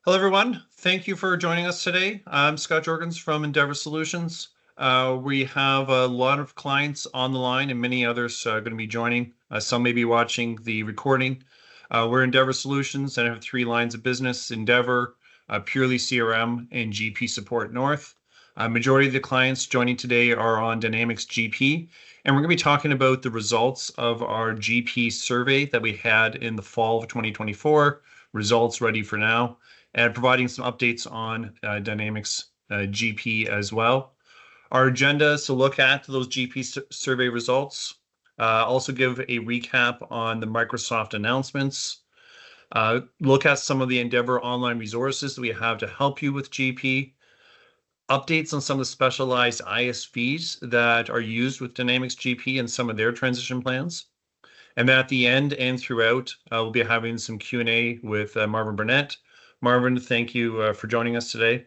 Hello, everyone. Thank you for joining us today. I'm Scott Jorgens from Endeavour Solutions. We have a lot of clients on the line and many others going to be joining. Some may be watching the recording. We're Endeavour Solutions and have three lines of business: Endeavour, purely CRM, and GP Support North. Majority of the clients joining today are on Dynamics GP, and we're going to be talking about the results of our GP survey that we had in the fall of 2024. Results ready for now, and providing some updates on Dynamics GP as well. Our agenda is to look at those GP survey results, also give a recap on the Microsoft announcements, look at some of the Endeavour online resources that we have to help you with GP, updates on some of the specialized ISVs that are used with Dynamics GP and some of their transition plans. And then at the end and throughout, we'll be having some Q&A with Marvin Burnett. Marvin, thank you for joining us today.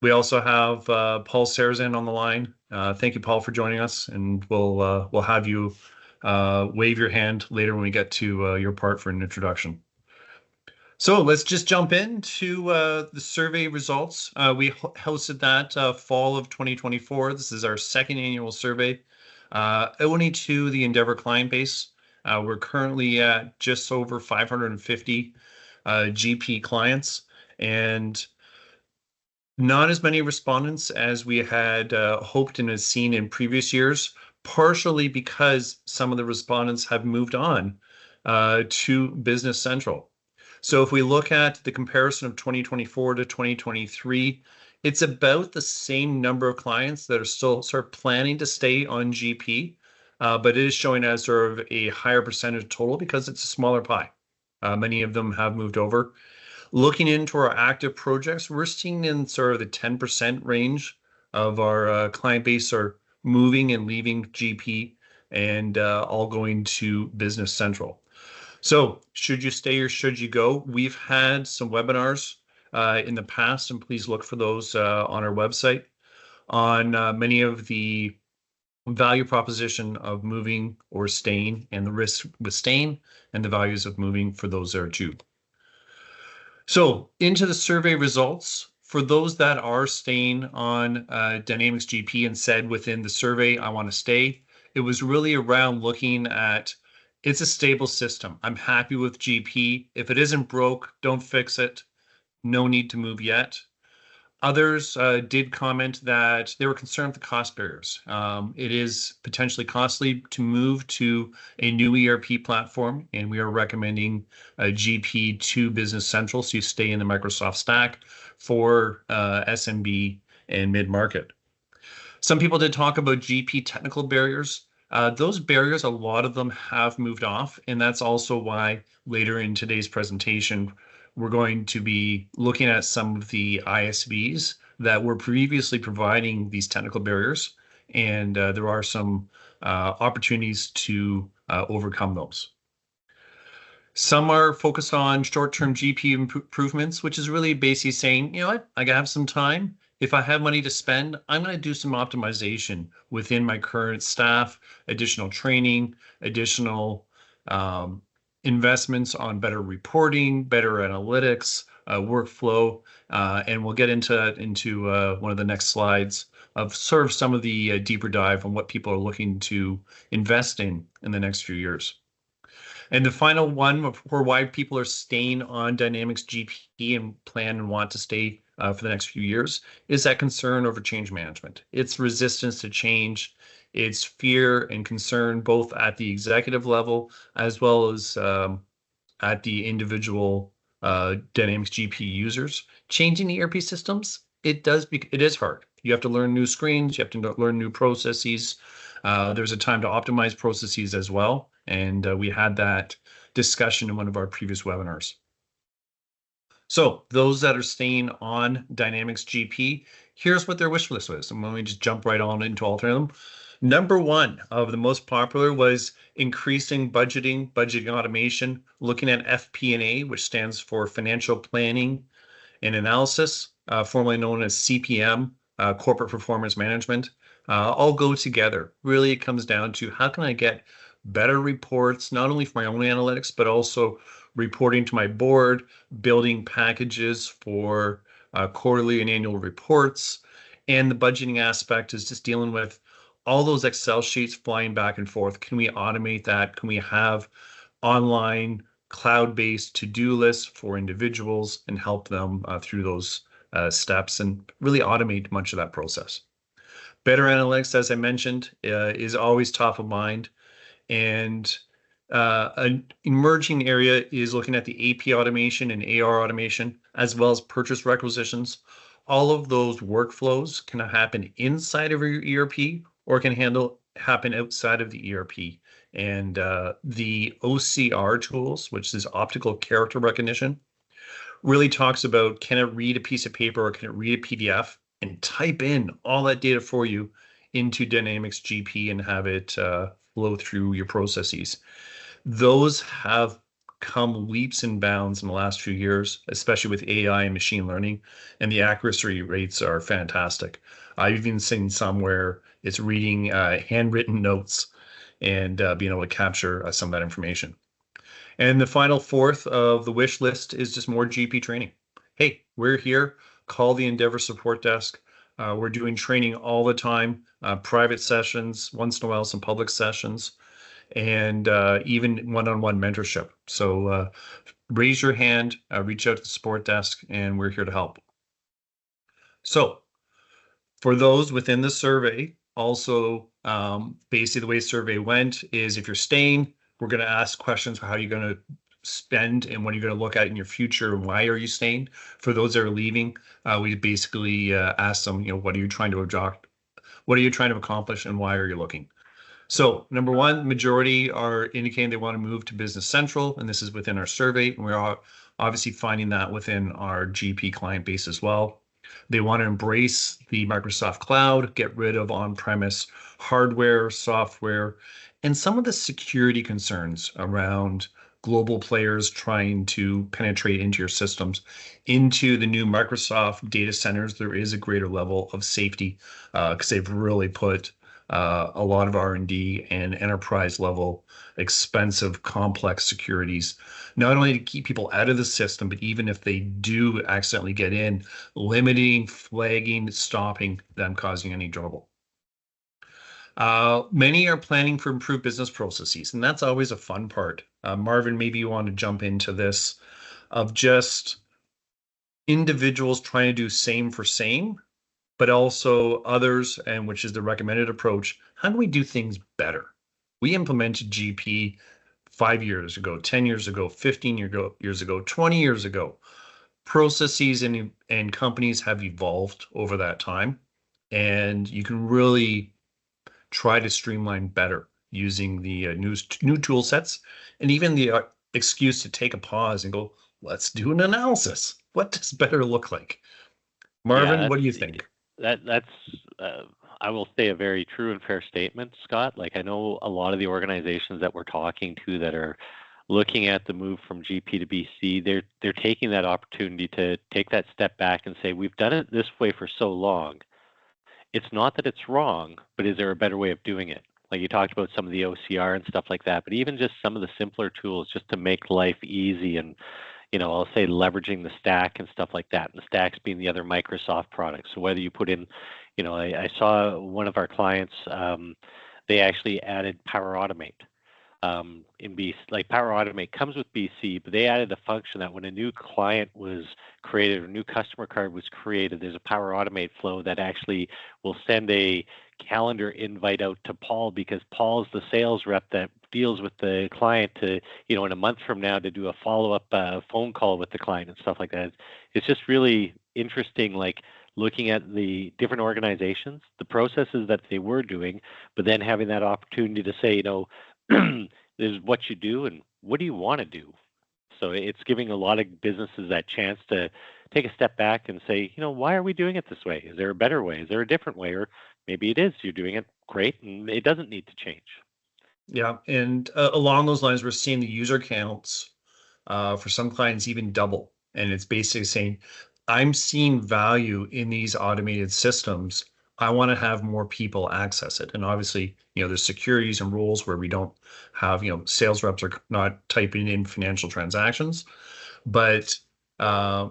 We also have Paul Sarazan on the line. Thank you, Paul, for joining us, and we'll have you wave your hand later when we get to your part for an introduction. So let's just jump into the survey results. We hosted that fall of 2024. This is our second annual survey, only to the Endeavour client base. We're currently at just over 550 GP clients, and not as many respondents as we had hoped and had seen in previous years, partially because some of the respondents have moved on to Business Central. So if we look at the comparison of 2024 to 2023, it's about the same number of clients that are still sort of planning to stay on GP, but it is showing as sort of a higher percentage total because it's a smaller pie. Many of them have moved over. Looking into our active projects, we're seeing in sort of the 10% range of our client base are moving and leaving GP and all going to Business Central. So should you stay or should you go? We've had some webinars in the past, and please look for those on our website on many of the value proposition of moving or staying and the risk with staying and the values of moving for those there too. So into the survey results, for those that are staying on Dynamics GP and said within the survey, I want to stay, it was really around looking at it's a stable system. I'm happy with GP. If it isn't broke, don't fix it. No need to move yet. Others did comment that they were concerned with the cost barriers. It is potentially costly to move to a new ERP platform, and we are recommending GP to Business Central, so you stay in the Microsoft stack for SMB and mid-market. Some people did talk about GP technical barriers. Those barriers, a lot of them have moved off, and that's also why later in today's presentation, we're going to be looking at some of the ISVs that were previously providing these technical barriers, and there are some opportunities to overcome those. Some are focused on short-term GP improvements, which is really basically saying, you know what, I have some time. If I have money to spend, I'm going to do some optimization within my current staff, additional training, additional investments on better reporting, better analytics, workflow, and we'll get into one of the next slides of sort of some of the deeper dive on what people are looking to invest in the next few years. And the final one for why people are staying on Dynamics GP and plan and want to stay for the next few years is that concern over change management. It's resistance to change. It's fear and concern both at the executive level as well as at the individual Dynamics GP users. Changing ERP systems, it is hard. You have to learn new screens. You have to learn new processes. There's a time to optimize processes as well, and we had that discussion in one of our previous webinars. So those that are staying on Dynamics GP, here's what their wish list was. And let me just jump right on into alternate them. Number one of the most popular was increasing budgeting automation, looking at FP&A, which stands for Financial Planning and Analysis, formerly known as CPM, Corporate Performance Management. All go together. Really, it comes down to how can I get better reports, not only for my own analytics, but also reporting to my board, building packages for quarterly and annual reports. And the budgeting aspect is just dealing with all those Excel sheets flying back and forth. Can we automate that? Can we have online cloud-based to-do lists for individuals and help them through those steps and really automate much of that process? Better analytics, as I mentioned, is always top of mind. And an emerging area is looking at the AP automation and AR automation, as well as purchase requisitions. All of those workflows can happen inside of your ERP or can happen outside of the ERP. And the OCR tools, which is optical character recognition, really talks about, can it read a piece of paper or can it read a PDF and type in all that data for you into Dynamics GP and have it flow through your processes. Those have come leaps and bounds in the last few years, especially with AI and machine learning, and the accuracy rates are fantastic. I've even seen some where it's reading handwritten notes and being able to capture some of that information. And the final fourth of the wish list is just more GP training. Hey, we're here. Call the Endeavour support desk. We're doing training all the time, private sessions, once in a while, some public sessions, and even one-on-one mentorship. So raise your hand, reach out to the support desk, and we're here to help. So for those within the survey, also basically the way the survey went is if you're staying, we're going to ask questions for how you're going to spend and what you're going to look at in your future and why are you staying. For those that are leaving, we basically ask them, what are you trying to what are you trying to accomplish and why are you looking? So number one, majority are indicating they want to move to Business Central, and this is within our survey. And we're obviously finding that within our GP client base as well. They want to embrace the Microsoft Cloud, get rid of on-premise hardware, software, and some of the security concerns around global players trying to penetrate into your systems. Into the new Microsoft data centers, there is a greater level of safety because they've really put a lot of R&D and enterprise level expensive complex securities, not only to keep people out of the system, but even if they do accidentally get in, limiting, flagging, stopping them causing any trouble. Many are planning for improved business processes, and that's always a fun part. Marvin, maybe you want to jump into this of just individuals trying to do same for same, but also others, and which is the recommended approach. How do we do things better? We implemented GP 5 years ago, 10 years ago, 15 years ago, 20 years ago. Processes and companies have evolved over that time, and you can really try to streamline better using the new tool sets and even the excuse to take a pause and go, let's do an analysis. What does better look like? Marvin, what do you think? That's I will say a very true and fair statement, Scott. Like I know a lot of the organizations that we're talking to that are looking at the move from GP to BC, they're taking that opportunity to take that step back and say, we've done it this way for so long. It's not that it's wrong, but is there a better way of doing it? Like you talked about some of the OCR and stuff like that, but even just some of the simpler tools just to make life easy and, I'll say leveraging the stack and stuff like that. And the stacks being the other Microsoft products. So whether you put in, I saw one of our clients, they actually added Power Automate. In BC, like Power Automate comes with BC, but they added a function that when a new client was created or a new customer card was created, there's a Power Automate flow that actually will send a calendar invite out to Paul because Paul's the sales rep that deals with the client to, in a month from now to do a follow-up phone call with the client and stuff like that. It's just really interesting, like looking at the different organizations, the processes that they were doing, but then having that opportunity to say, this is what you do and what do you want to do? So it's giving a lot of businesses that chance to take a step back and say, why are we doing it this way? Is there a better way? Is there a different way? Or maybe it is, you're doing it great and it doesn't need to change. Yeah, and along those lines, we're seeing the user counts for some clients even double. And it's basically saying, I'm seeing value in these automated systems. I want to have more people access it. And obviously, there's securities and rules where we don't have, sales reps are not typing in financial transactions, but uh,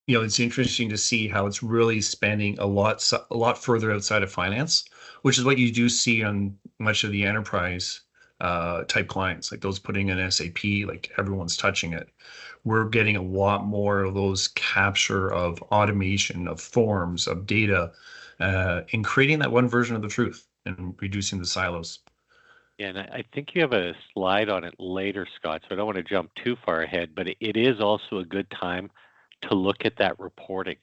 it's interesting to see how it's really spanning a lot further outside of finance, which is what you do see on much of the enterprise type clients, like those putting in SAP, like everyone's touching it. We're getting a lot more of those capture of automation, of forms, of data, in creating that one version of the truth and reducing the silos. Yeah, and I think you have a slide on it later, Scott, so I don't want to jump too far ahead, but it is also a good time to look at that reporting.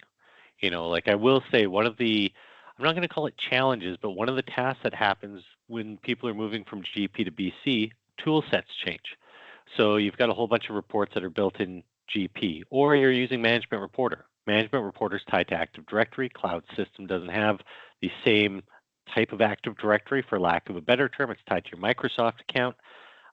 Like I will say, I'm not going to call it challenges, but one of the tasks that happens when people are moving from GP to BC, tool sets change. So you've got a whole bunch of reports that are built in GP, or you're using Management Reporter. Management Reporter is tied to Active Directory. Cloud System doesn't have the same type of Active Directory, for lack of a better term. It's tied to your Microsoft account.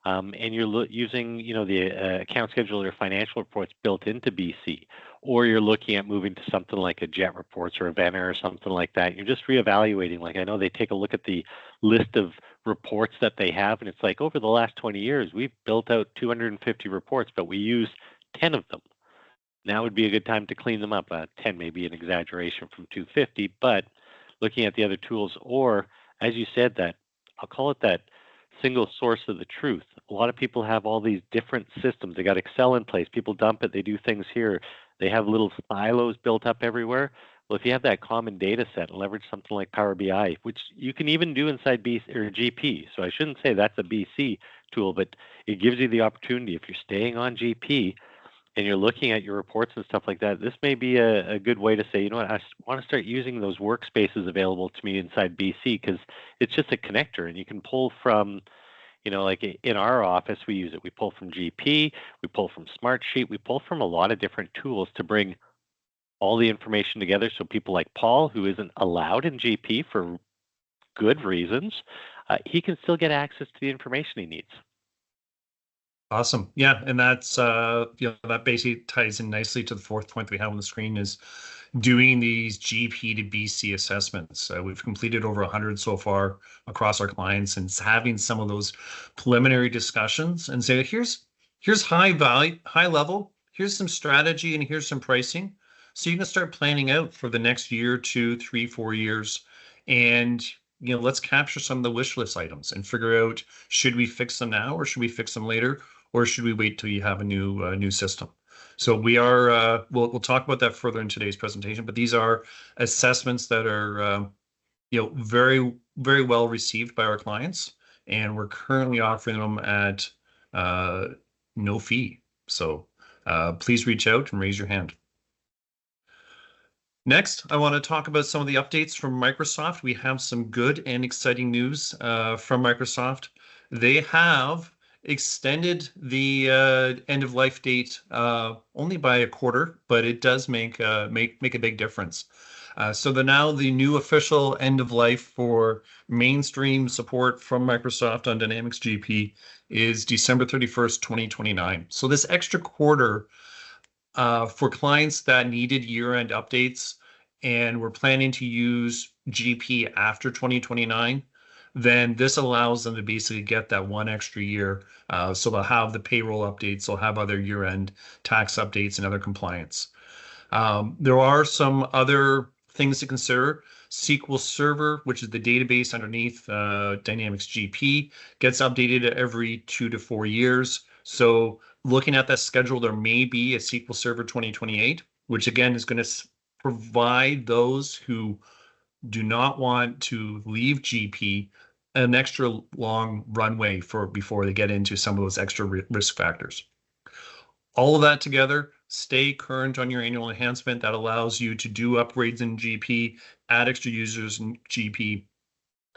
And you're using, the account scheduler or financial reports built into BC, or you're looking at moving to something like a Jet Reports or a Venner or something like that. You're just reevaluating. Like I know they take a look at the list of reports that they have, and it's like over the last 20 years, we've built out 250 reports, but we use 10 of them. Now would be a good time to clean them up. 10 may be an exaggeration from 250, but looking at the other tools, or as you said, that I'll call it that single source of the truth. A lot of people have all these different systems. They got Excel in place. People dump it. They do things here. They have little silos built up everywhere. Well, if you have that common data set and leverage something like Power BI, which you can even do inside BC or GP. So I shouldn't say that's a BC tool, but it gives you the opportunity if you're staying on GP and you're looking at your reports and stuff like that, this may be a good way to say, you know what, I want to start using those workspaces available to me inside BC because it's just a connector and you can pull from, like in our office, we use it. We pull from GP, we pull from Smartsheet, we pull from a lot of different tools to bring all the information together. So people like Paul, who isn't allowed in GP for good reasons, he can still get access to the information he needs. Awesome. Yeah. And that's, that basically ties in nicely to the fourth point that we have on the screen is doing these GP to BC assessments. We've completed over 100 so far across our clients and having some of those preliminary discussions and say, here's high value, high level, here's some strategy and here's some pricing. So you can start planning out for the next year, 2, 3, 4 years. And let's capture some of the wish list items and figure out, should we fix them now or should we fix them later? Or should we wait till you have a new system? So we are we'll talk about that further in today's presentation. But these are assessments that are very very well received by our clients, and we're currently offering them at no fee. So please reach out and raise your hand. Next, I want to talk about some of the updates from Microsoft. We have some good and exciting news from Microsoft. They have extended the end of life date only by a quarter, but it does make a big difference. So now the new official end of life for mainstream support from Microsoft on Dynamics GP is December 31st, 2029. So this extra quarter for clients that needed year-end updates and were planning to use GP after 2029, then this allows them to basically get that one extra year. So they'll have the payroll updates, they'll have other year-end tax updates and other compliance. There are some other things to consider. SQL Server, which is the database underneath Dynamics GP, gets updated every 2 to 4 years. So looking at that schedule, there may be a SQL Server 2028, which again is going to provide those who do not want to leave GP an extra long runway before they get into some of those extra risk factors. All of that together, stay current on your annual enhancement. That allows you to do upgrades in GP, add extra users in GP,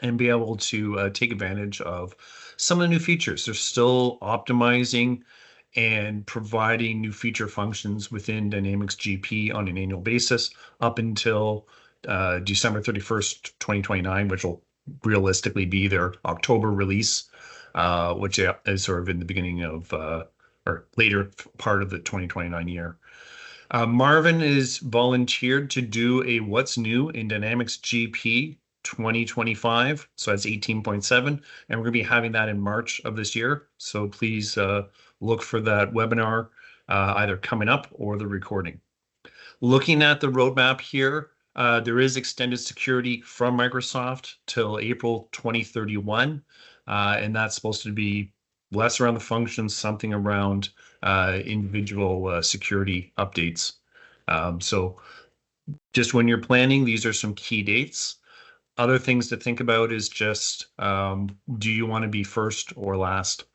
and be able to take advantage of some of the new features. They're still optimizing and providing new feature functions within Dynamics GP on an annual basis up until December 31st, 2029, which will realistically be their October release, which is sort of in the beginning of or later part of the 2029 year. Marvin is volunteered to do a What's New in Dynamics GP 2025. So that's 18.7. And we're going to be having that in March of this year. So please look for that webinar either coming up or the recording. Looking at the roadmap here, there is extended security from Microsoft till April 2031. And that's supposed to be less around the functions, something around individual security updates. So just when you're planning, these are some key dates. Other things to think about is just, do you want to be first or last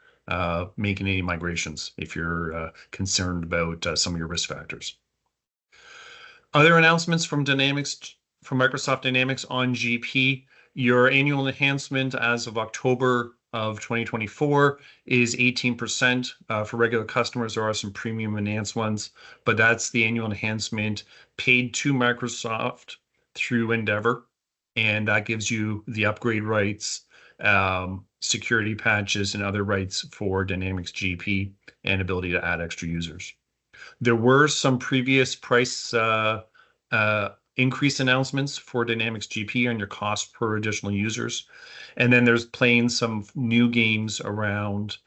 making any migrations if you're concerned about some of your risk factors. Other announcements from Microsoft Dynamics on GP. Your annual enhancement as of October of 2024 is 18%. For regular customers, there are some premium enhanced ones, but that's the annual enhancement paid to Microsoft through Endeavour, and that gives you the upgrade rights, security patches, and other rights for Dynamics GP and ability to add extra users. There were some previous price increase announcements for Dynamics GP on your cost per additional users. And then there's playing some new games around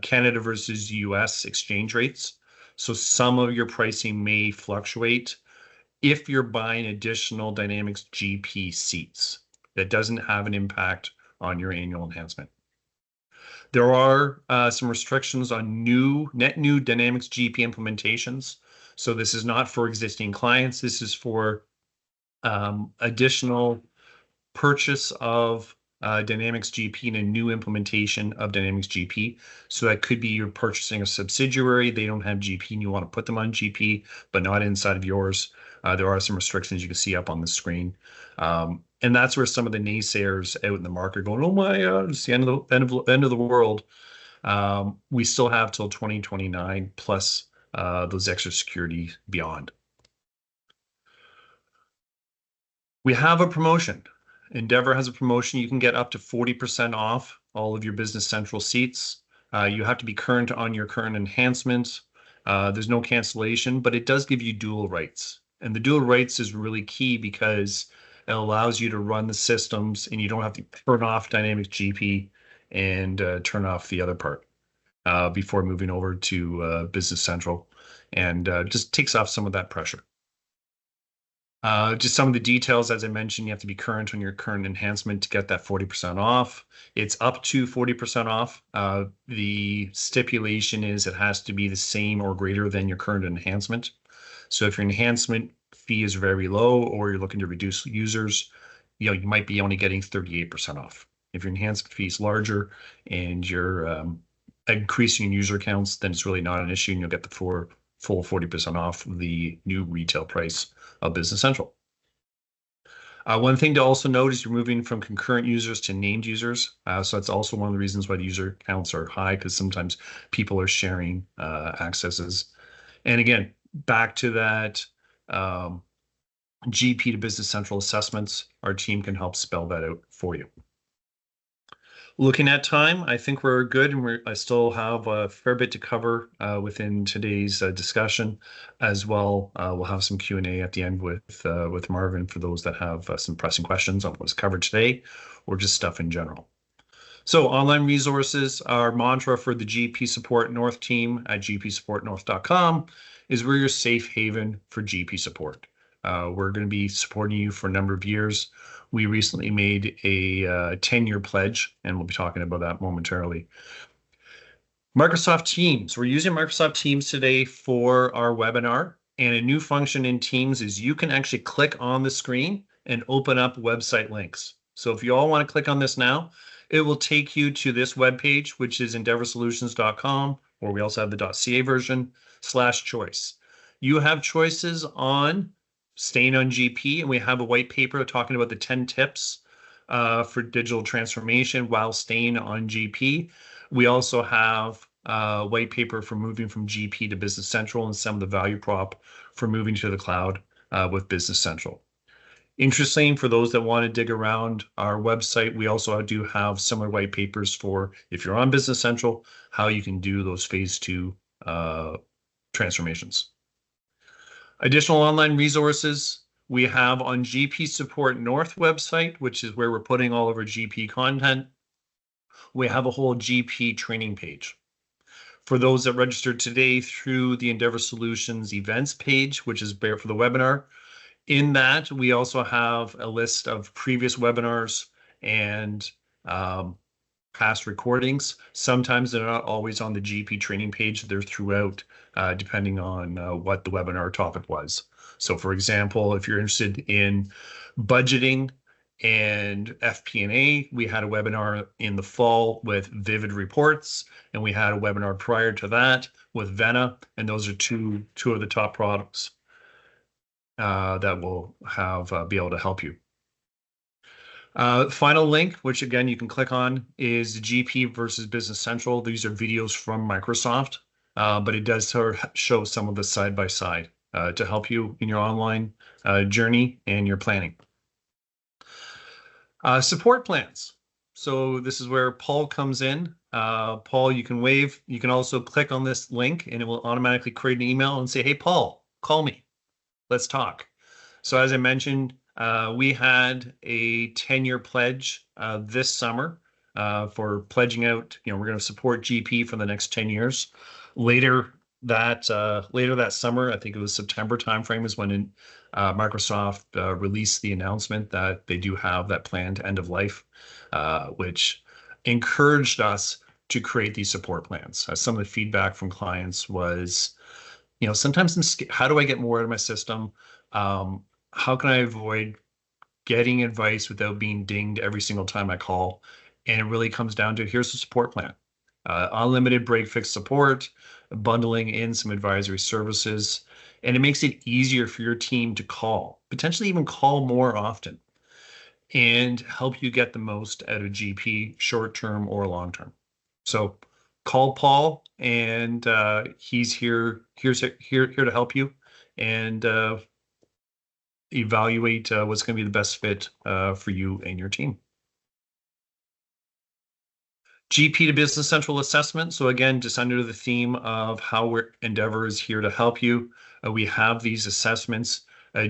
Canada versus US exchange rates. So some of your pricing may fluctuate if you're buying additional Dynamics GP seats. That doesn't have an impact on your annual enhancement. There are some restrictions on net new Dynamics GP implementations. So this is not for existing clients. This is for additional purchase of Dynamics GP and a new implementation of Dynamics GP. So that could be you're purchasing a subsidiary, they don't have GP and you want to put them on GP, but not inside of yours. There are some restrictions you can see up on the screen. And that's where some of the naysayers out in the market are going, oh my God, it's the end of the world. We still have till 2029 plus those extra security beyond. We have a promotion. Endeavour has a promotion. You can get up to 40% off all of your Business Central seats. You have to be current on your current enhancements. There's no cancellation, but it does give you dual rights. And the dual rights is really key because it allows you to run the systems and you don't have to turn off Dynamics GP and turn off the other part before moving over to Business Central, and just takes off some of that pressure. Just some of the details, as I mentioned, you have to be current on your current enhancement to get that 40% off. It's up to 40% off. The stipulation is it has to be the same or greater than your current enhancement. So if your enhancement fee is very low or you're looking to reduce users, you might be only getting 38% off. If your enhancement fee is larger and you're increasing user counts, then it's really not an issue and you'll get the full 40% off the new retail price of Business Central. One thing to also note is you're moving from concurrent users to named users. So that's also one of the reasons why the user counts are high, because sometimes people are sharing accesses. And again, back to that GP to Business Central assessments, our team can help spell that out for you. Looking at time, I think we're good, and I still have a fair bit to cover within today's discussion. As well, we'll have some Q&A at the end with Marvin for those that have some pressing questions on what's covered today, or just stuff in general. So online resources, our mantra for the GP Support North team at gpsupportnorth.com is we're your safe haven for GP support. We're going to be supporting you for a number of years. We recently made a 10-year pledge, and we'll be talking about that momentarily. Microsoft Teams. We're using Microsoft Teams today for our webinar, and a new function in Teams is you can actually click on the screen and open up website links. So if you all want to click on this now, it will take you to this webpage, which is endeavorsolutions.com, or we also have the .ca version, /choice. You have choices on staying on GP, and we have a white paper talking about the 10 tips for digital transformation while staying on GP. We also have a white paper for moving from GP to Business Central and some of the value prop for moving to the cloud with Business Central. Interesting, for those that want to dig around our website, we also do have similar white papers for, if you're on Business Central, how you can do those phase 2 transformations. Additional online resources we have on GP Support North website, which is where we're putting all of our GP content. We have a whole GP training page. For those that registered today through the Endeavour Solutions events page, which is there for the webinar, in that we also have a list of previous webinars and past recordings. Sometimes they're not always on the GP training page. They're throughout, depending on what the webinar topic was. So for example, if you're interested in budgeting and FP&A, we had a webinar in the fall with Vivid Reports, and we had a webinar prior to that with Vena, and those are two of the top products that will have be able to help you. Final link, which again you can click on, is the GP versus Business Central. These are videos from Microsoft, but it does sort of show some of the side by side to help you in your online journey and your planning. Support plans. So this is where Paul comes in. Paul, you can wave. You can also click on this link and it will automatically create an email and say, hey, Paul, call me. Let's talk. So as I mentioned, we had a 10-year pledge this summer for pledging out. We're going to support GP for the next 10 years. Later that summer, I think it was September timeframe, is when Microsoft released the announcement that they do have that planned end of life, which encouraged us to create these support plans. Some of the feedback from clients was, sometimes how do I get more out of my system? How can I avoid getting advice without being dinged every single time I call? And it really comes down to, here's the support plan. Unlimited break fix support, bundling in some advisory services, and it makes it easier for your team to call, potentially even call more often, and help you get the most out of GP, short-term or long-term. So call Paul, and he's here to help you and evaluate what's going to be the best fit for you and your team. GP to Business Central assessment. So again, just under the theme of how Endeavour is here to help you, we have these assessments.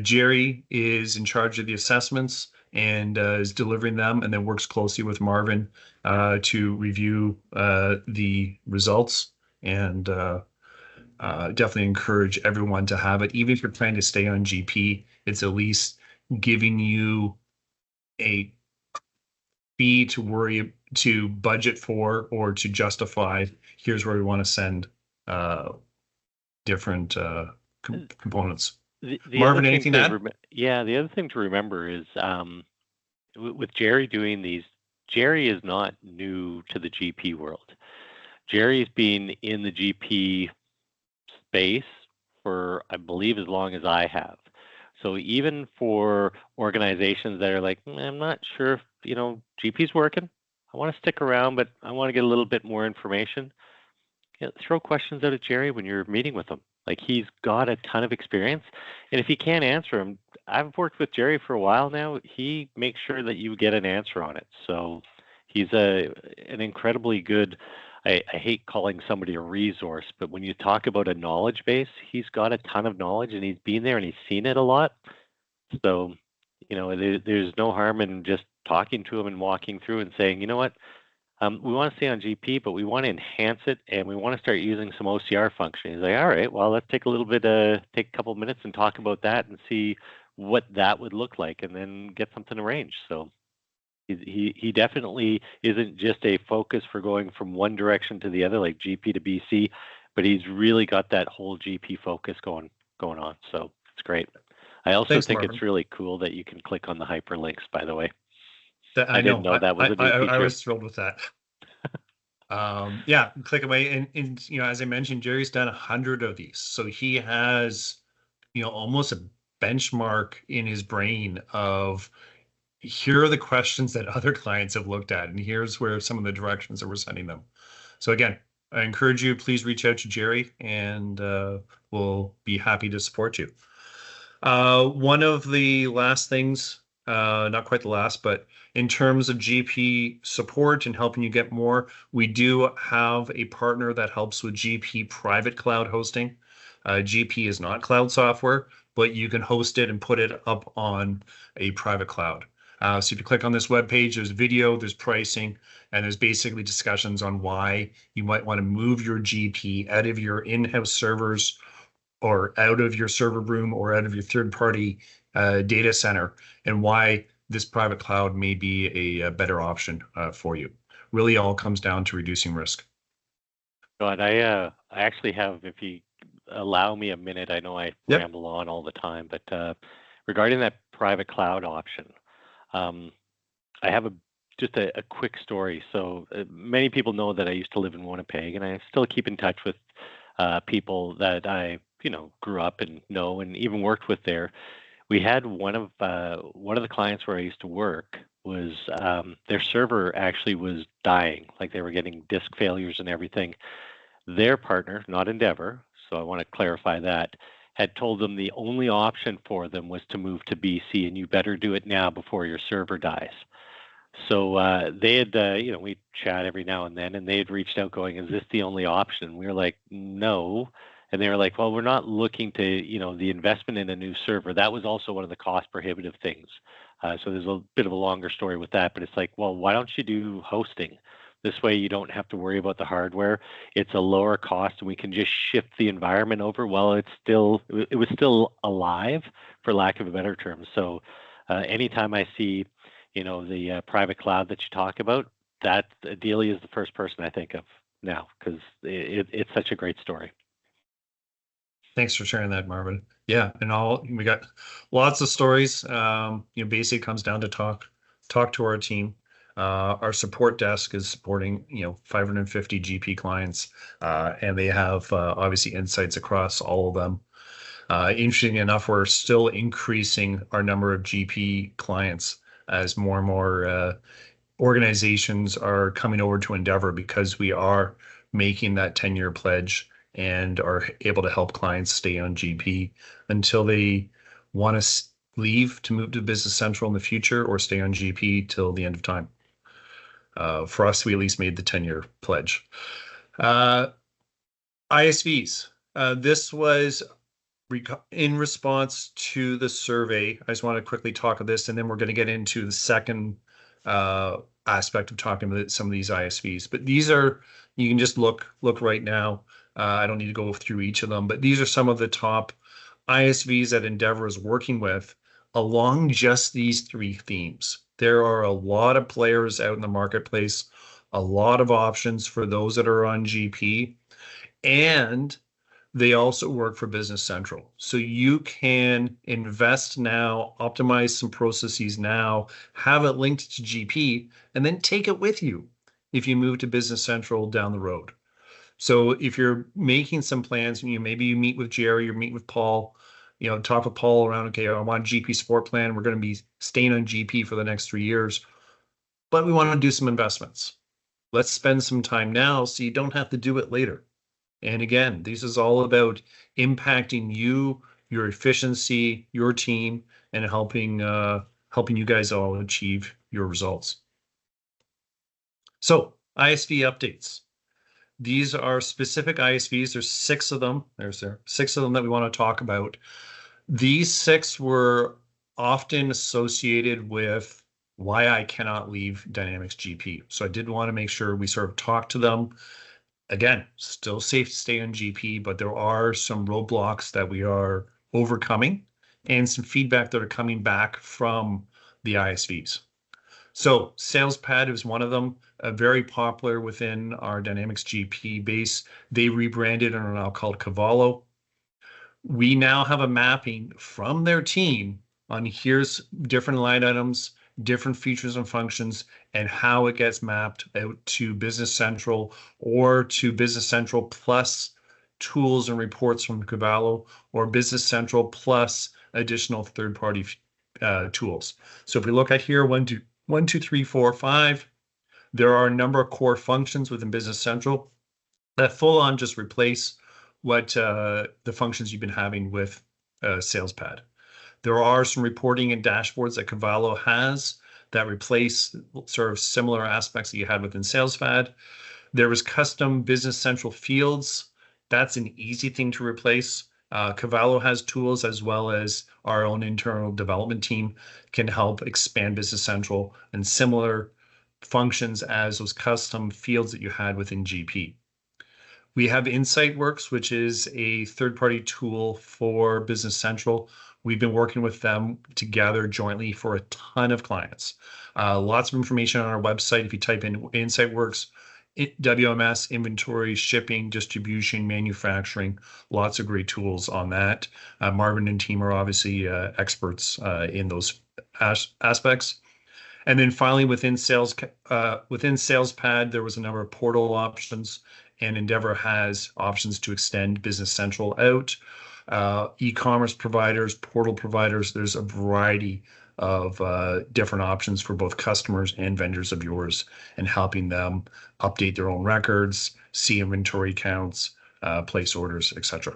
Jerry is in charge of the assessments and is delivering them, and then works closely with Marvin to review the results, and definitely encourage everyone to have it. Even if you're planning to stay on GP, it's at least giving you a fee to budget for, or to justify, here's where we want to send different components. Marvin, anything to add? Yeah, the other thing to remember is with Jerry doing these, Jerry is not new to the GP world. Jerry's been in the GP space for, I believe, as long as I have. So even for organizations that are like, I'm not sure if, GP's working, I want to stick around, but I want to get a little bit more information, throw questions out at Jerry when you're meeting with him. Like, he's got a ton of experience, and if he can't answer them, I've worked with Jerry for a while now. He makes sure that you get an answer on it. So he's an incredibly good, I hate calling somebody a resource, but when you talk about a knowledge base, he's got a ton of knowledge, and he's been there and he's seen it a lot. So, there's no harm in just talking to him and walking through and saying, you know what, we want to stay on GP, but we want to enhance it, and we want to start using some OCR function. He's like, all right, well, let's take a couple of minutes and talk about that and see what that would look like, and then get something arranged. So he definitely isn't just a focus for going from one direction to the other, like GP to BC, but he's really got that whole GP focus going on. So it's great. I also think Marvin, it's really cool that you can click on the hyperlinks, by the way. I didn't know that was a new feature. I was thrilled with that. Yeah, click away. And as I mentioned, Jerry's done 100 of these. So he has, almost a benchmark in his brain of, here are the questions that other clients have looked at, and here's where some of the directions that we're sending them. So again, I encourage you, please reach out to Jerry, and we'll be happy to support you. One of the last things, not quite the last, but in terms of GP support and helping you get more, we do have a partner that helps with GP private cloud hosting. GP is not cloud software, but you can host it and put it up on a private cloud. So if you click on this web page, there's video, there's pricing, and there's basically discussions on why you might want to move your GP out of your in-house servers or out of your server room or out of your third-party data center, and why this private cloud may be a better option for you. Really all comes down to reducing risk. God, I actually have, if you allow me a minute, I know I ramble on all the time, but regarding that private cloud option, I have just a quick story. So many people know that I used to live in Winnipeg, and I still keep in touch with people that I, grew up and know, and even worked with there. We had one of the clients where I used to work was their server actually was dying, like they were getting disk failures and everything. Their partner, not Endeavour, so I want to clarify that, had told them the only option for them was to move to BC, and you better do it now before your server dies. So they had, we chat every now and then, and they had reached out going, is this the only option? We were like, no. And they were like, well, we're not looking to, the investment in a new server. That was also one of the cost prohibitive things. So there's a bit of a longer story with that, but it's like, well, why don't you do hosting? This way you don't have to worry about the hardware. It's a lower cost, and we can just shift the environment over. Well, it was still alive, for lack of a better term. So anytime I see, the private cloud that you talk about, that Dealey is the first person I think of now, because it's such a great story. Thanks for sharing that, Marvin. Yeah, and we got lots of stories. Basically comes down to talk to our team. Our support desk is supporting 550 GP clients, and they have obviously insights across all of them. Interestingly enough, we're still increasing our number of GP clients as more and more organizations are coming over to Endeavour, because we are making that 10-year pledge and are able to help clients stay on GP until they want to leave to move to Business Central in the future, or stay on GP till the end of time. For us, we at least made the 10-year pledge. ISVs. This was in response to the survey. I just want to quickly talk about this, and then we're going to get into the second aspect of talking about some of these ISVs. But these are, you can just look right now. I don't need to go through each of them, but these are some of the top ISVs that Endeavour is working with along just these three themes. There are a lot of players out in the marketplace, a lot of options for those that are on GP, and they also work for Business Central. So you can invest now, optimize some processes now, have it linked to GP, and then take it with you if you move to Business Central down the road. So if you're making some plans, maybe you meet with Jerry or meet with Paul, talk with Paul around, okay, I want a GP support plan. We're going to be staying on GP for the next 3 years, but we want to do some investments. Let's spend some time now so you don't have to do it later. And again, this is all about impacting you, your efficiency, your team, and helping you guys all achieve your results. So ISV updates. These are specific ISVs. There's 6 of them. There's 6 of them that we want to talk about. These 6 were often associated with why I cannot leave Dynamics GP. So I did want to make sure we sort of talk to them. Again, still safe to stay on GP, but there are some roadblocks that we are overcoming and some feedback that are coming back from the ISVs. So SalesPad is one of them, very popular within our Dynamics GP base. They rebranded and are now called Cavallo. We now have a mapping from their team on here's different line items, different features and functions, and how it gets mapped out to Business Central or to Business Central plus tools and reports from Cavallo, or Business Central plus additional third-party tools. So if we look at here, 1, 2, 3, 4, 5, there are a number of core functions within Business Central that full on just replace what the functions you've been having with SalesPad. There are some reporting and dashboards that Cavallo has that replace sort of similar aspects that you had within SalesPad. There was custom Business Central fields. That's an easy thing to replace. Cavallo has tools as well as our own internal development team can help expand Business Central and similar functions as those custom fields that you had within GP. We have InsightWorks, which is a third-party tool for Business Central. We've been working with them together jointly for a ton of clients. Lots of information on our website. If you type in InsightWorks, WMS, inventory, shipping, distribution, manufacturing, lots of great tools on that. Marvin and team are obviously experts in those aspects. And then finally, within SalesPad, there was a number of portal options, and Endeavour has options to extend Business Central out. E-commerce providers, portal providers, there's a variety of different options for both customers and vendors of yours, and helping them update their own records, see inventory counts, place orders, etc.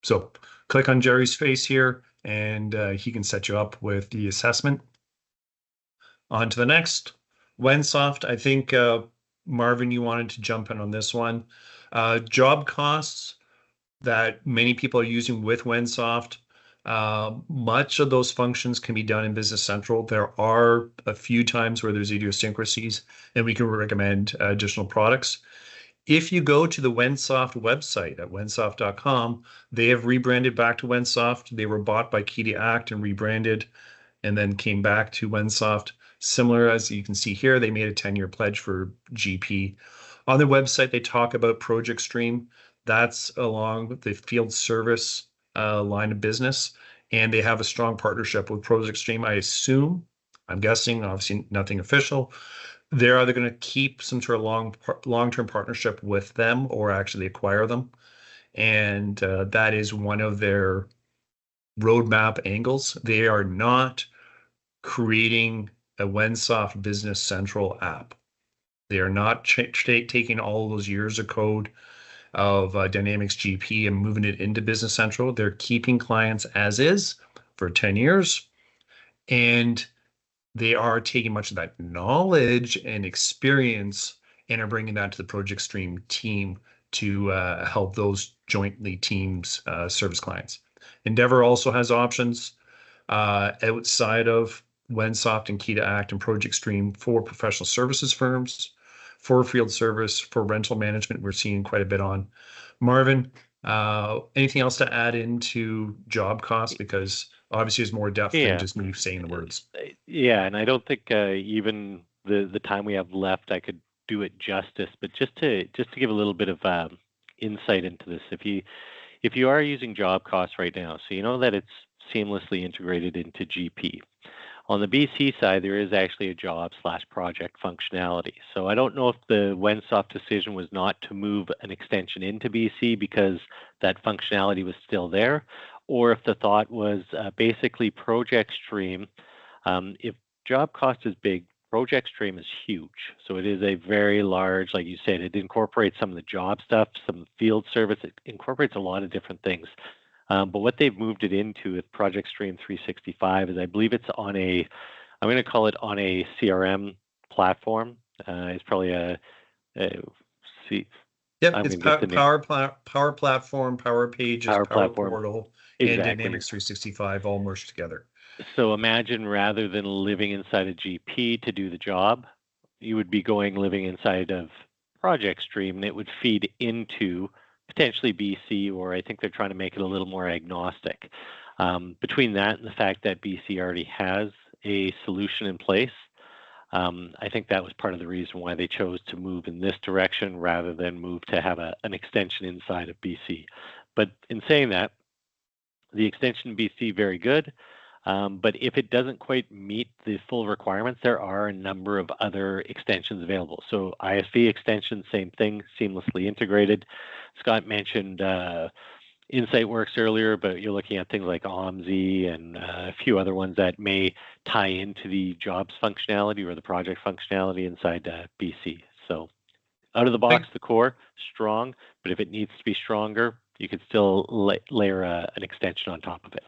So click on Jerry's face here, and he can set you up with the assessment. On to the next. Wensoft, I think, Marvin, you wanted to jump in on this one. Job costs that many people are using with Wensoft. Much of those functions can be done in Business Central. There are a few times where there's idiosyncrasies, and we can recommend additional products. If you go to the Wensoft website at wensoft.com, they have rebranded back to Wensoft. They were bought by Key to Act and rebranded, and then came back to Wensoft. Similar, as you can see here, they made a 10-year pledge for GP. On their website, they talk about Project Stream. That's along the field service line of business, and they have a strong partnership with Project Stream. I'm guessing, obviously nothing official. They're either going to keep some sort of long-term partnership with them or actually acquire them. And that is one of their roadmap angles. They are not creating a Wensoft Business Central app. They are not taking all those years of code of Dynamics GP and moving it into Business Central. They're keeping clients as is for 10 years. And they are taking much of that knowledge and experience and are bringing that to the Project Stream team to help those jointly teams service clients. Endeavour also has options outside of Wensoft and Key to Act and Project Stream for professional services firms, for field service, for rental management. We're seeing quite a bit on. Marvin, anything else to add into job costs? Because obviously there's more depth than just me saying the words. Yeah, and I don't think even the time we have left, I could do it justice. But just to give a little bit of insight into this, if you are using job costs right now, so you know that it's seamlessly integrated into GP. On the BC side, there is actually a job/project functionality. So I don't know if the Wensoft decision was not to move an extension into BC because that functionality was still there, or if the thought was basically Project Stream. If job cost is big, Project Stream is huge. So it is a very large, like you said, it incorporates some of the job stuff, some field service, it incorporates a lot of different things. But what they've moved it into with Project Stream 365 is I believe it's on I'm going to call it on a CRM platform. It's probably It's Power Platform, Power Pages, Power Platform. Portal, exactly. And Dynamics 365 all merged together. So imagine rather than living inside a GP to do the job, you would be living inside of Project Stream, and it would feed into potentially BC, or I think they're trying to make it a little more agnostic. Between that and the fact that BC already has a solution in place, I think that was part of the reason why they chose to move in this direction rather than move to have an extension inside of BC. But in saying that, the extension in BC, very good. But if it doesn't quite meet the full requirements, there are a number of other extensions available. So ISV extension, same thing, seamlessly integrated. Scott mentioned InsightWorks earlier, but you're looking at things like OMSI and a few other ones that may tie into the jobs functionality or the project functionality inside BC. So out of the box, the core, strong, but if it needs to be stronger, you could still layer an extension on top of it.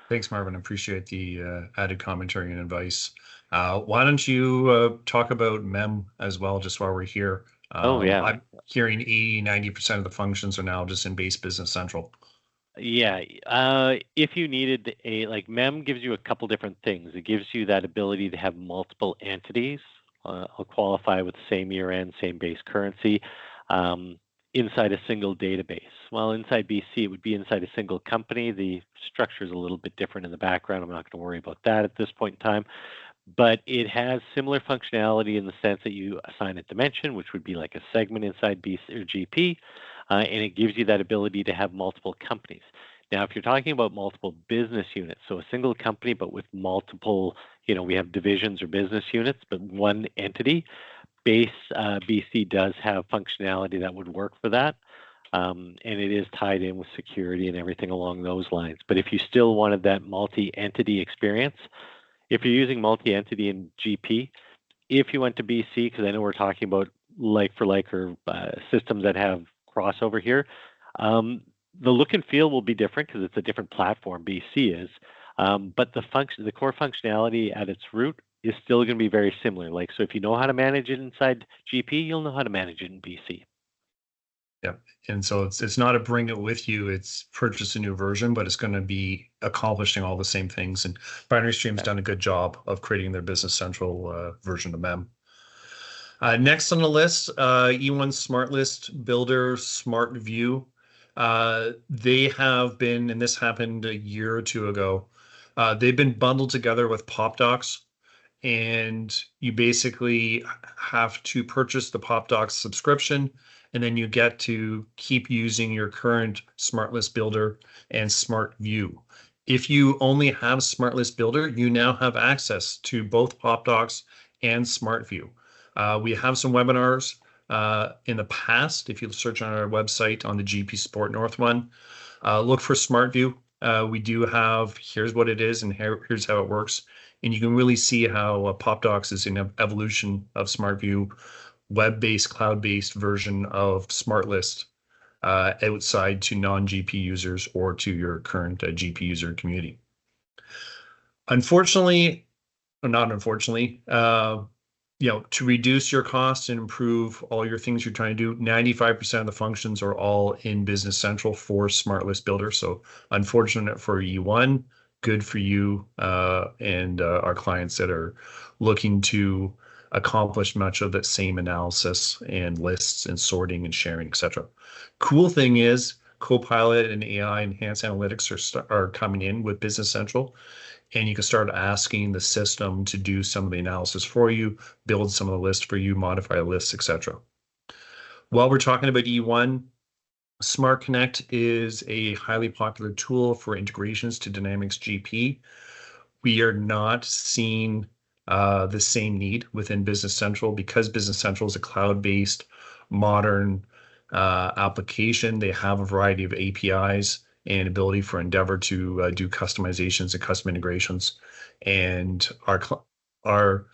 Thanks, Marvin. I appreciate the added commentary and advice. Why don't you talk about MEM as well, just while we're here? Yeah. I'm hearing 80-90% of the functions are now just in base Business Central. Yeah, if you needed like MEM gives you a couple different things. It gives you that ability to have multiple entities. I'll qualify with same year end, same base currency, um, inside a single database. Well, inside BC, it would be inside a single company. The structure is a little bit different in the background. I'm not going to worry about that at this point in time, but it has similar functionality in the sense that you assign a dimension, which would be like a segment inside BC or GP, and it gives you that ability to have multiple companies. Now, if you're talking about multiple business units, so a single company, but with multiple, we have divisions or business units, but one entity, base BC does have functionality that would work for that. And it is tied in with security and everything along those lines. But if you still wanted that multi-entity experience, if you're using multi-entity in GP, if you went to BC, because I know we're talking about like for like or systems that have crossover here, the look and feel will be different because it's a different platform. BC is, but the core functionality at its root is still going to be very similar. Like so, if you know how to manage it inside GP, you'll know how to manage it in BC. Yeah. And so it's not a bring it with you, it's purchase a new version, but it's going to be accomplishing all the same things. And Binary Stream's done a good job of creating their Business Central version of MEM. Next on the list, E1 Smart List Builder Smart View. They have been, and this happened a year or two ago, they've been bundled together with PopDocs, and you basically have to purchase the PopDocs subscription, and then you get to keep using your current Smart List Builder and Smart View. If you only have Smart List Builder, you now have access to both PopDocs and Smart View. We have some webinars in the past. If you search on our website on the GP Support North one, look for Smart View. We do have, here's what it is and here's how it works. And you can really see how PopDocs is an evolution of SmartView, web-based, cloud-based version of SmartList outside to non-GP users or to your current GP user community. Unfortunately, or not unfortunately, to reduce your costs and improve all your things you're trying to do, 95% of the functions are all in Business Central for Smart List Builder. So unfortunate for E1, good for you and our clients that are looking to accomplish much of that same analysis and lists and sorting and sharing, etc. Cool thing is Copilot and AI enhanced analytics are coming in with Business Central, and you can start asking the system to do some of the analysis for you, build some of the lists for you, modify the lists, etc. While we're talking about E1, Smart Connect is a highly popular tool for integrations to Dynamics GP. We are not seeing the same need within Business Central because Business Central is a cloud-based, modern application. They have a variety of APIs and ability for Endeavour to do customizations and custom integrations. And our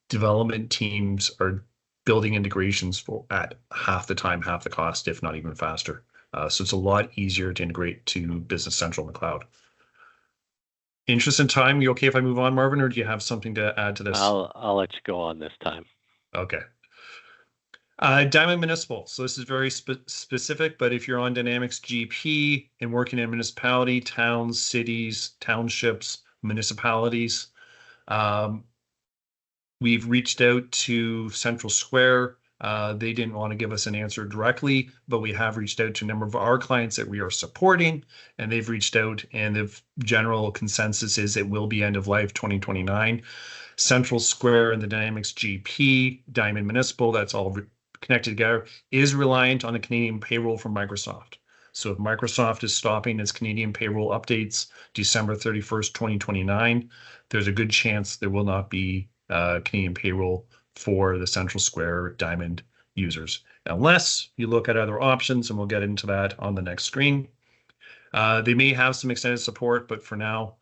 development teams are building integrations at half the time, half the cost, if not even faster. So it's a lot easier to integrate to Business Central in the cloud. Interest in time, you okay if I move on, Marvin, or do you have something to add to this? I'll let you go on this time. Okay. Diamond Municipal. So this is very specific, but if you're on Dynamics GP and working in a municipality, towns, cities, townships, municipalities, we've reached out to Central Square. They didn't want to give us an answer directly, but we have reached out to a number of our clients that we are supporting, and they've reached out, and the general consensus is it will be end of life 2029. Central Square and the Dynamics GP, Diamond Municipal, that's all connected together, is reliant on the Canadian payroll from Microsoft. So if Microsoft is stopping its Canadian payroll updates December 31st, 2029, there's a good chance there will not be Canadian payroll for the Central Square Diamond users, unless you look at other options, and we'll get into that on the next screen. They may have some extended support, but for now,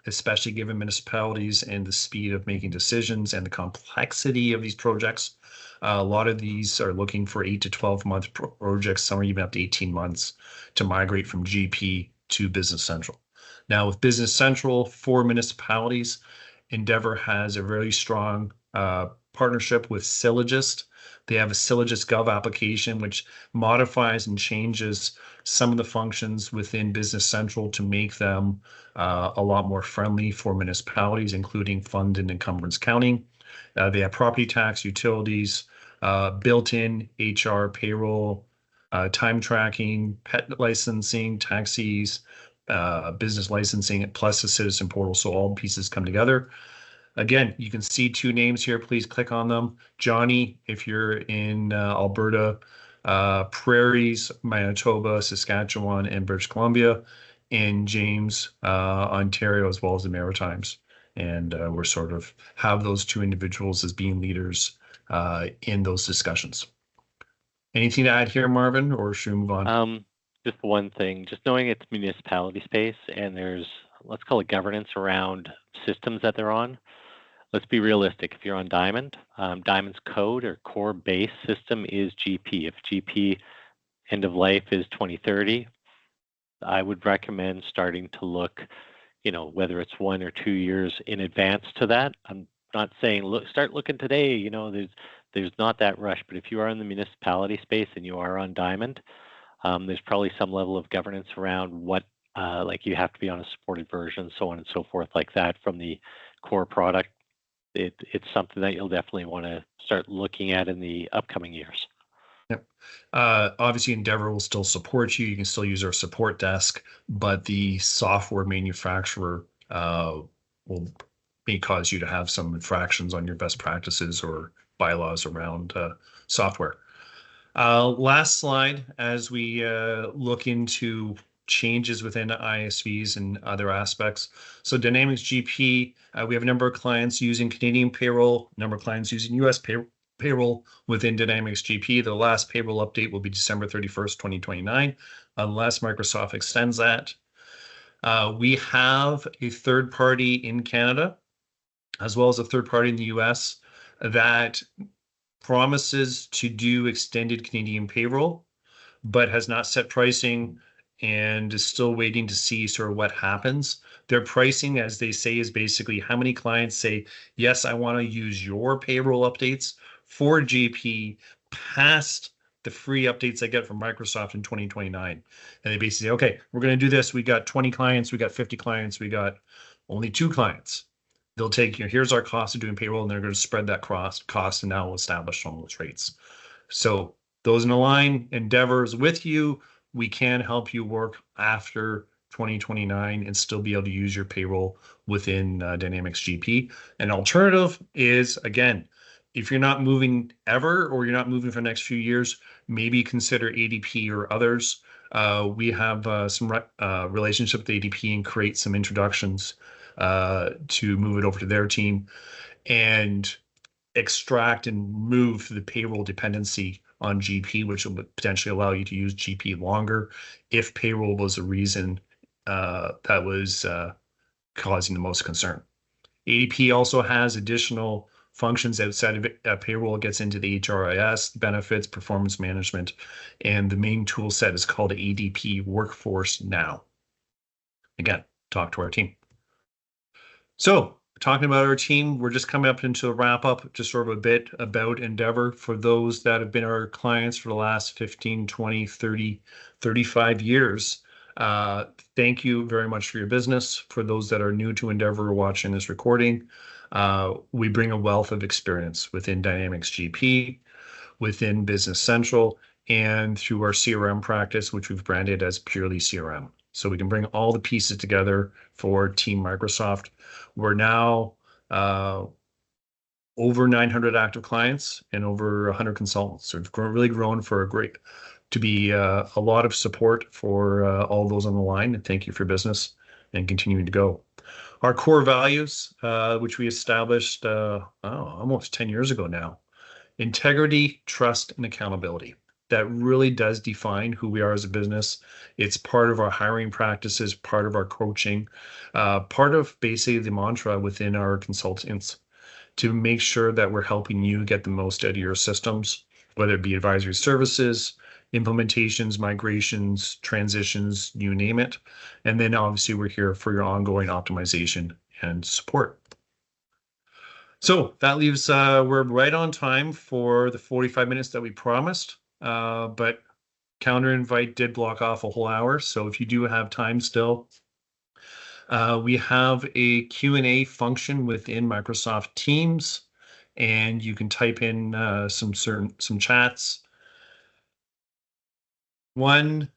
especially given municipalities and the speed of making decisions and the complexity of these projects, a lot of these are looking for 8 to 12 month projects. Some are even up to 18 months to migrate from GP to Business Central. Now, with Business Central for municipalities, Endeavour has a very strong partnership with Sylogist. They have a Sylogist Gov application, which modifies and changes some of the functions within Business Central to make them a lot more friendly for municipalities, including fund and encumbrance counting. They have property tax, utilities, built-in HR, payroll, time tracking, pet licensing, taxis, business licensing, plus the citizen portal. So all pieces come together. Again, you can see two names here. Please click on them. Johnny, if you're in Alberta, Prairies, Manitoba, Saskatchewan, and British Columbia, and James, Ontario, as well as the Maritimes. And we're sort of have those two individuals as being leaders in those discussions. Anything to add here, Marvin, or should we move on? Just one thing, just knowing it's municipality space and there's, let's call it governance around systems that they're on. Let's be realistic. If you're on Diamond, Diamond's code or core base system is GP. If GP end of life is 2030, I would recommend starting to look, whether it's 1 or 2 years in advance to that. I'm not saying start looking today. There's not that rush. But if you are in the municipality space and you are on Diamond, there's probably some level of governance around what, like you have to be on a supported version, so on and so forth, like that from the core product. It's something that you'll definitely want to start looking at in the upcoming years. Yep. Obviously, Endeavour will still support you. You can still use our support desk, but the software manufacturer may cause you to have some infractions on your best practices or bylaws around software. Last slide, as we look into changes within ISVs and other aspects. So Dynamics GP, we have a number of clients using Canadian payroll, a number of clients using US payroll within Dynamics GP. The last payroll update will be December 31st, 2029, unless Microsoft extends that. We have a third party in Canada, as well as a third party in the US that promises to do extended Canadian payroll, but has not set pricing and is still waiting to see sort of what happens. Their pricing, as they say, is basically how many clients say, yes, I want to use your payroll updates for GP past the free updates I get from Microsoft in 2029. And they basically say, okay, we're going to do this. We got 20 clients, we got 50 clients, we got only 2 clients. They'll take, here's our cost of doing payroll, and they're going to spread that cost, and now we'll establish on those rates. So those in the line, Endeavour's with you. We can help you work after 2029 and still be able to use your payroll within Dynamics GP. An alternative is, again, if you're not moving ever or you're not moving for the next few years, maybe consider ADP or others. We have some relationship with ADP and create some introductions to move it over to their team and extract and move the payroll dependency on GP, which will potentially allow you to use GP longer if payroll was a reason that was causing the most concern. ADP also has additional functions outside of payroll. It gets into the HRIS, benefits, performance management, and the main tool set is called ADP Workforce Now. Again, talk to our team. So talking about our team, we're just coming up into a wrap up, just sort of a bit about Endeavour. For those that have been our clients for the last 15, 20, 30, 35 years, thank you very much for your business. For those that are new to Endeavour watching this recording, we bring a wealth of experience within Dynamics GP, within Business Central, and through our CRM practice, which we've branded as purely CRM. So we can bring all the pieces together for Team Microsoft. We're now over 900 active clients and over 100 consultants. So we've really grown for to be a lot of support for all those on the line. And thank you for your business and continuing to go. Our core values, which we established almost 10 years ago now: integrity, trust, and accountability. That really does define who we are as a business. It's part of our hiring practices, part of our coaching, part of basically the mantra within our consultants to make sure that we're helping you get the most out of your systems, whether it be advisory services, implementations, migrations, transitions, you name it. And then obviously we're here for your ongoing optimization and support. So that leaves, we're right on time for the 45 minutes that we promised. But Calendar invite did block off a whole hour. So if you do have time still, we have a Q&A function within Microsoft Teams, and you can type in some chats. One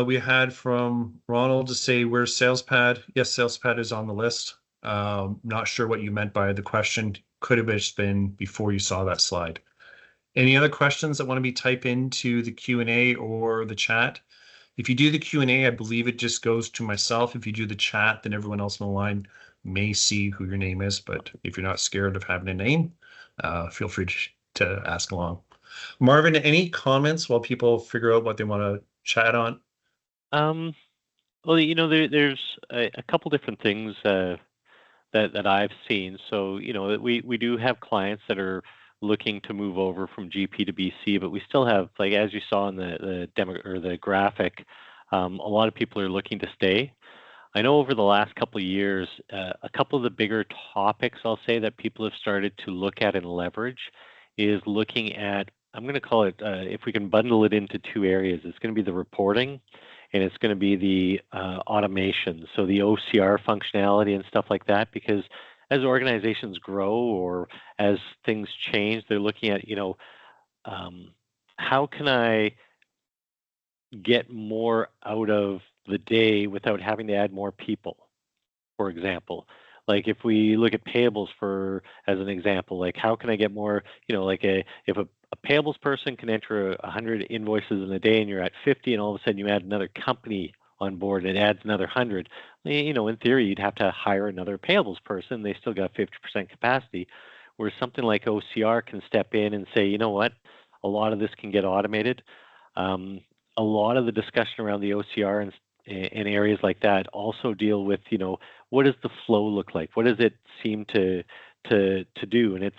we had from Ronald to say, where's SalesPad? Yes, SalesPad is on the list. Not sure what you meant by the question. Could have just been before you saw that slide. Any other questions that want to be typed into the Q&A or the chat? If you do the Q&A, I believe it just goes to myself. If you do the chat, then everyone else on the line may see who your name is. But if you're not scared of having a name, feel free to ask along. Marvin, any comments while people figure out what they want to chat on? Well, there's a couple different things that I've seen. So, we do have clients that are looking to move over from GP to BC, but we still have, like, as you saw in the demo or the graphic, a lot of people are looking to stay. I know over the last couple of years, a couple of the bigger topics I'll say that people have started to look at and leverage is looking at, I'm going to call it, if we can bundle it into two areas, it's going to be the reporting and it's going to be the automation. So the OCR functionality and stuff like that, because as organizations grow or as things change, they're looking at, how can I get more out of the day without having to add more people, for example. Like if we look at payables for as an example, like how can I get more, like if a payables person can enter 100 invoices in a day and you're at 50 and all of a sudden you add another company on board and it adds another 100, in theory you'd have to hire another payables person. They still got 50% capacity, where something like OCR can step in and say, you know what, a lot of this can get automated. A lot of the discussion around the OCR and areas like that also deal with, what does the flow look like? What does it seem to do? And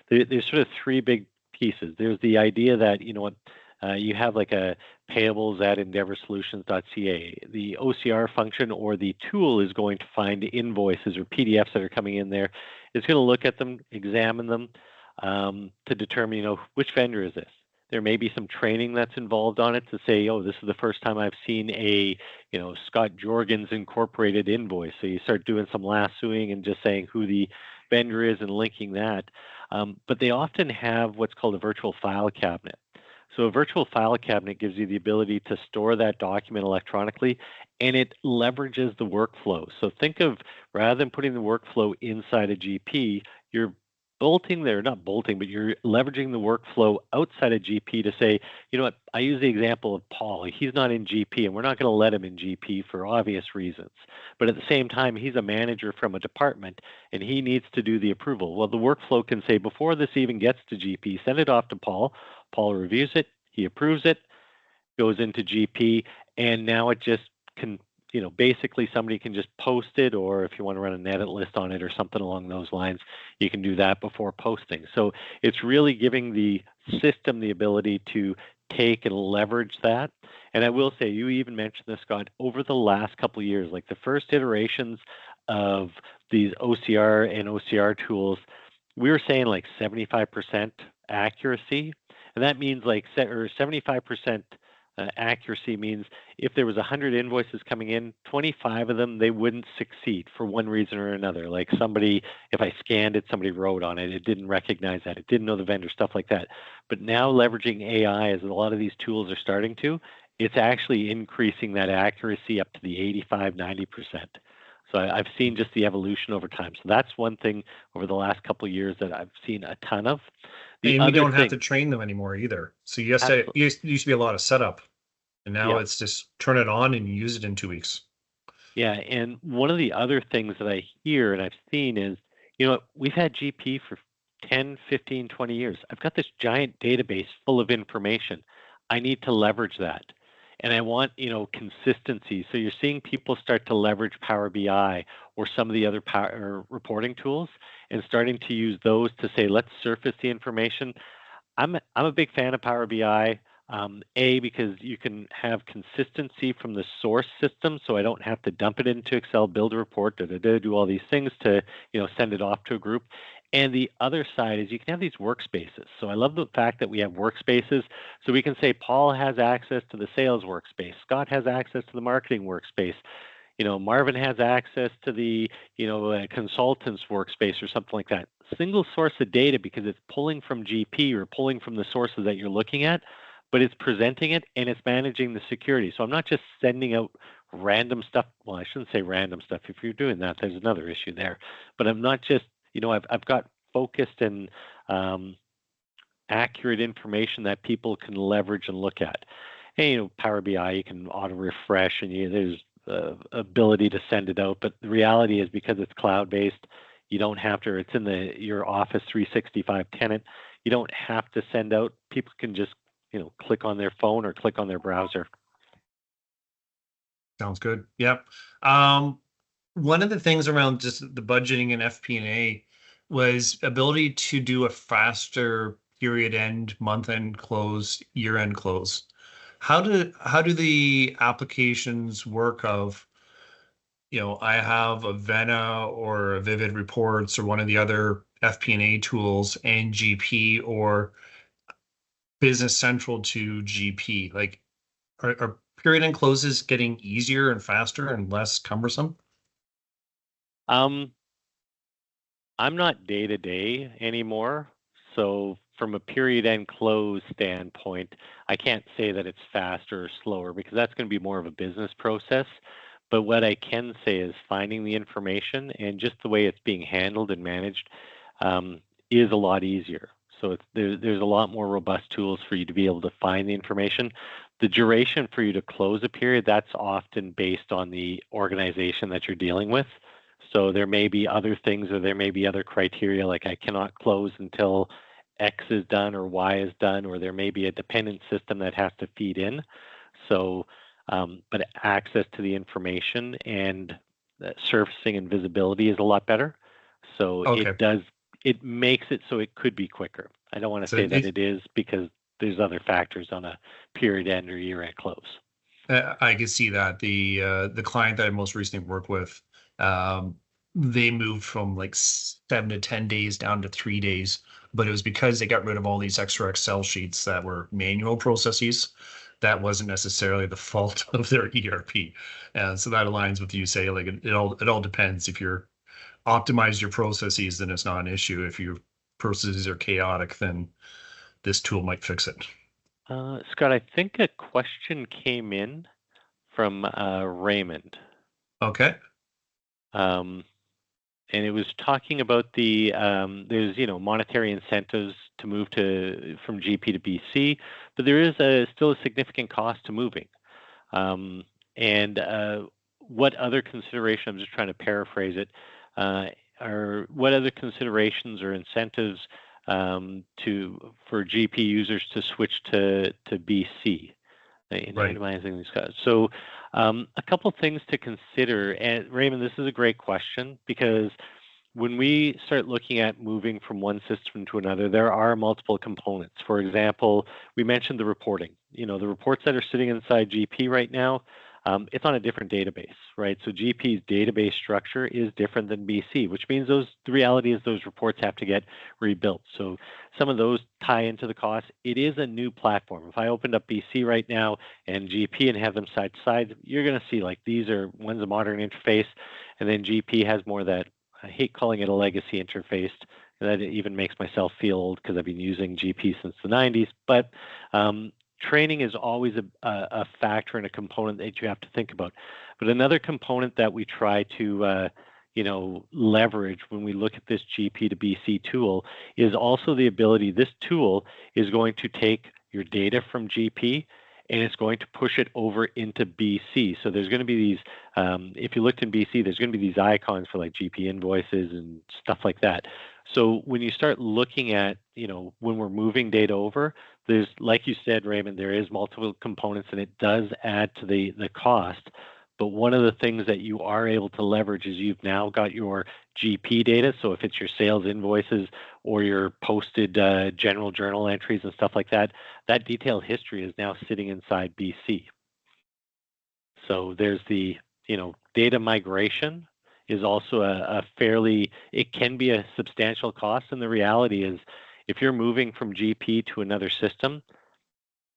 there's sort of three big pieces. There's the idea that, you have like a payables at endeavorsolutions.ca. The OCR function or the tool is going to find invoices or PDFs that are coming in there. It's going to look at them, examine them, to determine, which vendor is this? There may be some training that's involved on it to say, oh, this is the first time I've seen a, Scott Jorgens Incorporated invoice. So you start doing some lassoing and just saying who the vendor is and linking that. But they often have what's called a virtual file cabinet. So a virtual file cabinet gives you the ability to store that document electronically, and it leverages the workflow. So think of, rather than putting the workflow inside a GP, you're not bolting, but you're leveraging the workflow outside of GP to say, you know what, I use the example of Paul. He's not in GP, and we're not going to let him in GP for obvious reasons. But at the same time, he's a manager from a department, and he needs to do the approval. Well, the workflow can say, before this even gets to GP, send it off to Paul. Paul reviews it, he approves it, goes into GP, and now it just can, basically somebody can just post it, or if you want to run an edit list on it or something along those lines, you can do that before posting. So it's really giving the system the ability to take and leverage that. And I will say, you even mentioned this, Scott, over the last couple of years, like the first iterations of these OCR and OCR tools, we were saying like 75% accuracy. And that means like 75% accuracy means if there was 100 invoices coming in, 25 of them, they wouldn't succeed for one reason or another. Like somebody, if I scanned it, somebody wrote on it, it didn't recognize that, it didn't know the vendor, stuff like that. But now leveraging AI, as a lot of these tools are starting to, it's actually increasing that accuracy up to the 85, 90%. So I've seen just the evolution over time. So that's one thing over the last couple of years that I've seen a ton of. And we don't have to train them anymore either. So you used to be a lot of setup, and now it's just turn it on and you use it in 2 weeks. Yeah, and one of the other things that I hear and I've seen is, we've had GP for 10, 15, 20 years. I've got this giant database full of information. I need to leverage that. And I want, consistency. So you're seeing people start to leverage Power BI or some of the other reporting tools and starting to use those to say, let's surface the information. I'm a big fan of Power BI. Because you can have consistency from the source system, so I don't have to dump it into Excel, build a report, do all these things to, send it off to a group. And the other side is you can have these workspaces. So I love the fact that we have workspaces. So we can say Paul has access to the sales workspace, Scott has access to the marketing workspace, Marvin has access to the, consultant's workspace or something like that. Single source of data because it's pulling from GP or pulling from the sources that you're looking at, but it's presenting it and it's managing the security. So I'm not just sending out random stuff. Well, I shouldn't say random stuff. If you're doing that, there's another issue there. But I'm not just, I've got focused and accurate information that people can leverage and look at. And Power BI, you can auto refresh, and there's ability to send it out. But the reality is, because it's cloud based, you don't have to. It's in your Office 365 tenant. You don't have to send out. People can just click on their phone or click on their browser. Sounds good. Yep. One of the things around just the budgeting and FP&A was ability to do a faster period end, month end close, year end close. How do the applications work of, I have a Vena or a Vivid Reports or one of the other FP&A tools and GP or Business Central to GP? Like, are period end closes getting easier and faster and less cumbersome? I'm not day to day anymore. So from a period end close standpoint, I can't say that it's faster or slower because that's going to be more of a business process. But what I can say is finding the information and just the way it's being handled and managed is a lot easier. So there's a lot more robust tools for you to be able to find the information. The duration for you to close a period, that's often based on the organization that you're dealing with. So there may be other things, or there may be other criteria, like I cannot close until X is done or Y is done, or there may be a dependent system that has to feed in. So, but access to the information and surfacing and visibility is a lot better. So Okay. it makes it so it could be quicker. I don't want to So say that it is because there's other factors on a period end or year end close. I can see that the client that I most recently worked with, they moved from like 7 to 10 days down to 3 days, but it was because they got rid of all these extra Excel sheets that were manual processes. That wasn't necessarily the fault of their ERP, and so that aligns with you say like it all depends. If you're optimize your processes, then it's not an issue. If your processes are chaotic, then this tool might fix it. Scott, I think a question came in from Raymond. Okay. And it was talking about there's monetary incentives to move from GP to BC, but there is still a significant cost to moving. And what other consideration? I'm just trying to paraphrase it. Or what other considerations or incentives for GP users to switch to BC? Right. Itemizing these guys. So a couple things to consider. And Raymond, this is a great question because when we start looking at moving from one system to another, there are multiple components. For example, we mentioned the reporting. The reports that are sitting inside GP right now, it's on a different database, right? So GP's database structure is different than BC, which means the reality is those reports have to get rebuilt. So some of those tie into the cost. It is a new platform. If I opened up BC right now and GP and have them side to side, you're going to see like one's a modern interface, and then GP has more that, I hate calling it a legacy interface. That even makes myself feel old because I've been using GP since the 90s. But training is always a factor and a component that you have to think about. But another component that we try to leverage when we look at this GP to BC tool is also the ability. This tool is going to take your data from GP and it's going to push it over into BC. So there's going to be these, if you looked in BC, there's going to be these icons for like GP invoices and stuff like that. So when you start looking at, when we're moving data over, there's, like you said, Raymond, there is multiple components and it does add to the cost. But one of the things that you are able to leverage is you've now got your GP data. So if it's your sales invoices or your posted general journal entries and stuff like that, that detailed history is now sitting inside BC. So there's the data migration is also a fairly, it can be a substantial cost. And the reality is, if you're moving from GP to another system,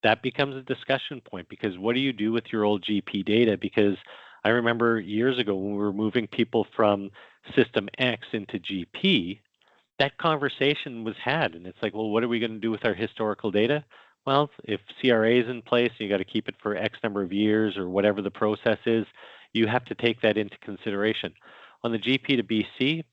that becomes a discussion point, because what do you do with your old GP data? Because I remember years ago when we were moving people from system X into GP, that conversation was had, and it's like, well, what are we going to do with our historical data? Well, if CRA is in place, you got to keep it for X number of years or whatever the process is. You have to take that into consideration. On the GP to BC,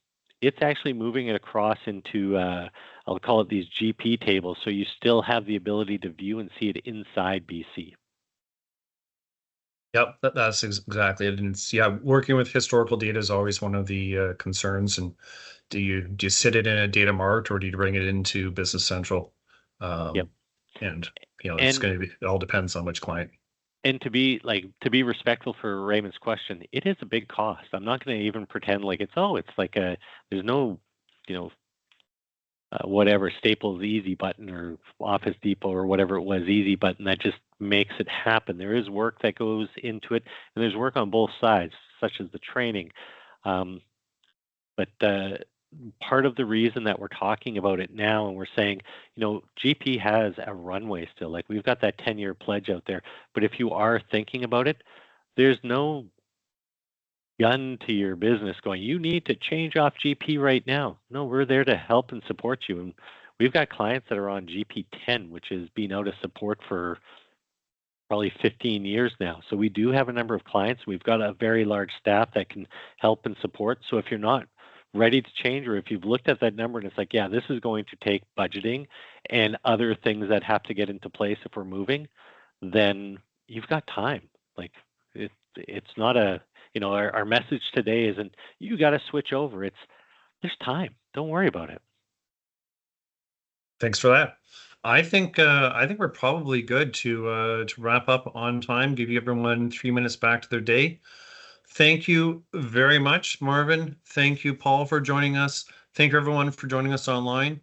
it's actually moving it across into, I'll call it these GP tables, so you still have the ability to view and see it inside BC. Yep, that's exactly it. And it's, yeah, working with historical data is always one of the concerns. And do you sit it in a data mart, or do you bring it into Business Central? Yep. And it's going to be, it all depends on which client. And to be respectful for Raymond's question, it is a big cost. I'm not going to even pretend like it's like there's no, whatever Staples easy button or Office Depot or whatever it was easy button that just makes it happen. There is work that goes into it, and there's work on both sides, such as the training. But part of the reason that we're talking about it now, and we're saying, GP has a runway still. Like, we've got that 10-year pledge out there. But if you are thinking about it, there's no gun to your business going, you need to change off GP right now. No, we're there to help and support you. And we've got clients that are on GP 10, which has been out of support for probably 15 years now. So we do have a number of clients. We've got a very large staff that can help and support. So if you're not ready to change, or if you've looked at that number and it's like, yeah, this is going to take budgeting and other things that have to get into place if we're moving, then you've got time. Like, it's not a, our message today isn't you got to switch over. It's there's time. Don't worry about it. Thanks for that. I think we're probably good to wrap up on time. Give everyone 3 minutes back to their day. Thank you very much, Marvin. Thank you, Paul, for joining us. Thank you, everyone, for joining us online.